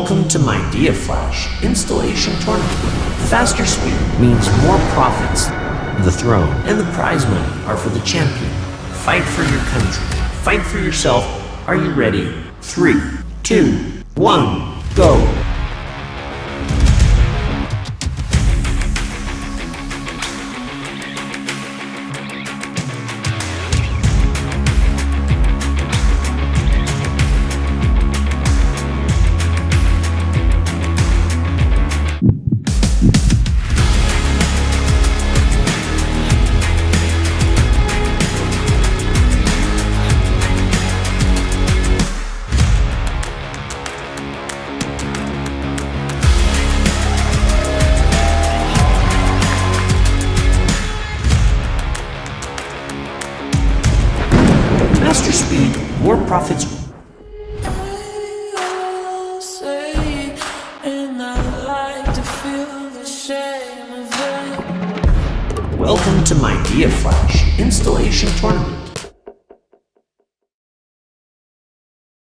Welcome to Midea Flash Installation Tournament. Faster speed means more profits. The throne and the prize money are for the champion. Fight for your country. Fight for yourself. Are you ready? 3, 2, 1, go! Faster speed, more profits. Welcome to Midea Flash Installation Tournament.